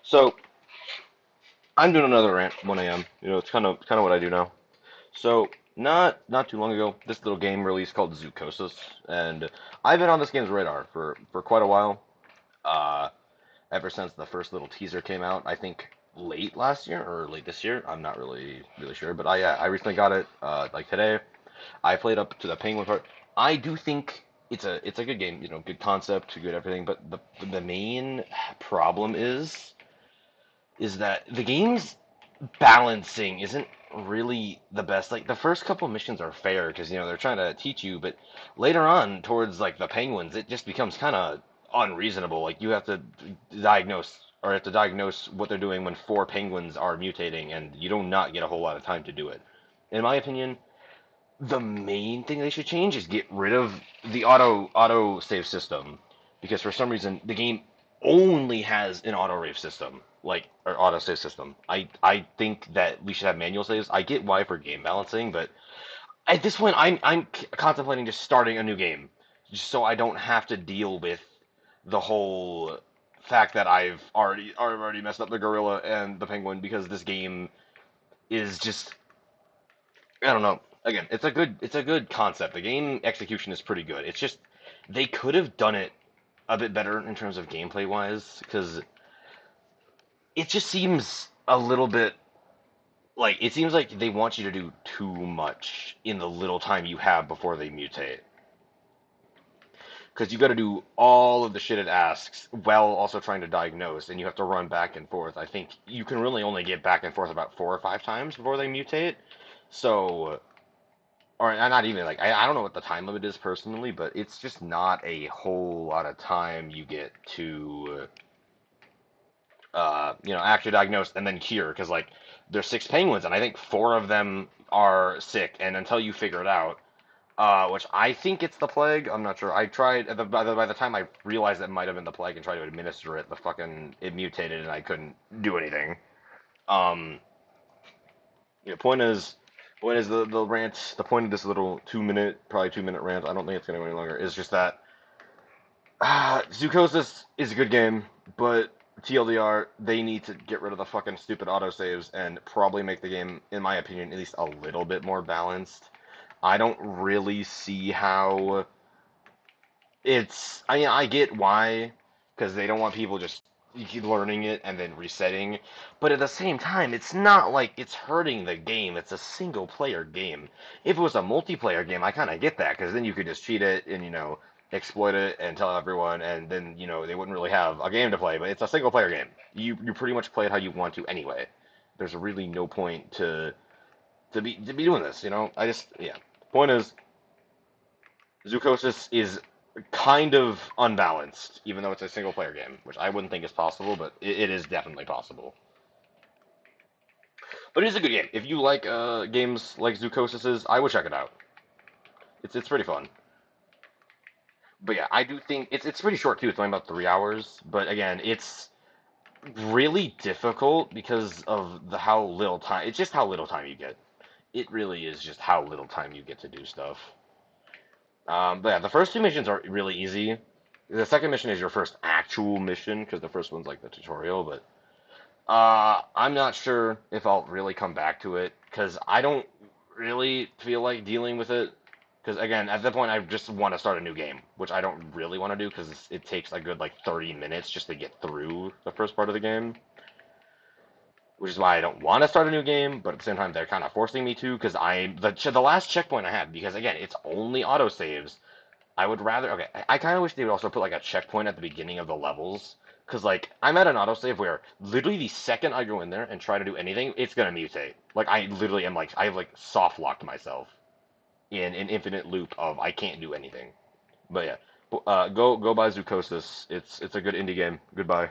So I'm doing another rant 1 a.m. It's kind of what I do now. So not too long ago, this little game released called Zoochosis, and I've been on this game's radar for quite a while. Uh, Ever since the first little teaser came out, I think late last year or late this year. I'm not really sure, but I recently got it like today. I played up to the penguin part. I do think it's a good game, good concept, good everything, but the main problem is that the game's balancing isn't really the best. Like the first couple missions are fair because they're trying to teach you, but later on towards like the penguins, it just becomes kind of unreasonable. Like you have to diagnose what they're doing when four penguins are mutating, and you do not get a whole lot of time to do it. In my opinion, the main thing they should change is get rid of the auto save system because for some reason the game only has an auto save system, like or auto save system. I think that we should have manual saves. I get why for game balancing, but at this point I'm contemplating just starting a new game just so I don't have to deal with the whole fact that I've already messed up the gorilla and the penguin because this game is just I don't know. Again, it's a good concept. The game execution is pretty good. It's just they could have done it a bit better in terms of gameplay wise because it just seems a little bit like it seems like they want you to do too much in the little time you have before they mutate. Because you got to do all of the shit it asks while also trying to diagnose, and you have to run back and forth. I think you can really only get back and forth about 4 or 5 times before they mutate. So or not even like I don't know what the time limit is personally, but it's just not a whole lot of time you get to actually diagnose and then cure because like there's six penguins and I think four of them are sick, and until you figure it out, which I think it's the plague. I'm not sure. I tried by the time I realized it might have been the plague and tried to administer it, the fucking it mutated and I couldn't do anything. Um, point is the rant. The point of this little 2 minute, probably 2 minute rant. I don't think it's gonna go any longer. Is just that Zoochosis is a good game, but TLDR, they need to get rid of the fucking stupid autosaves and probably make the game, in my opinion, at least a little bit more balanced. I don't really see how it's. I mean, I get why, because they don't want people just keep learning it and then resetting. But at the same time, it's not like it's hurting the game. It's a single player game. If it was a multiplayer game, I kind of get that, because then you could just cheat it and, exploit it and tell everyone, and then, they wouldn't really have a game to play. But it's a single player game. You pretty much play it how you want to anyway. There's really no point to be doing this, I just, yeah. Point is, Zoochosis is kind of unbalanced, even though it's a single player game, which I wouldn't think is possible, but it is definitely possible. But it is a good game. If you like games like Zoochosis is, I would check it out. It's pretty fun. But yeah, I do think it's pretty short too. It's only about 3 hours. But again, it's really difficult because of the how little time. It's just how little time you get. It really is just how little time you get to do stuff. But yeah, the first two missions are really easy. The second mission is your first actual mission because the first one's like the tutorial. But I'm not sure if I'll really come back to it because I don't really feel like dealing with it. Because again, at that point, I just want to start a new game, which I don't really want to do because it takes a good like 30 minutes just to get through the first part of the game, which is why I don't want to start a new game. But at the same time, they're kind of forcing me to because the last checkpoint I had because again, it's only autosaves. I would rather. Okay, I kind of wish they would also put like a checkpoint at the beginning of the levels. Cause like I'm at an autosave where literally the second I go in there and try to do anything, it's gonna mutate. Like I literally am like I've like soft locked myself in an infinite loop of I can't do anything. But yeah, go buy Zoochosis. It's a good indie game. Goodbye.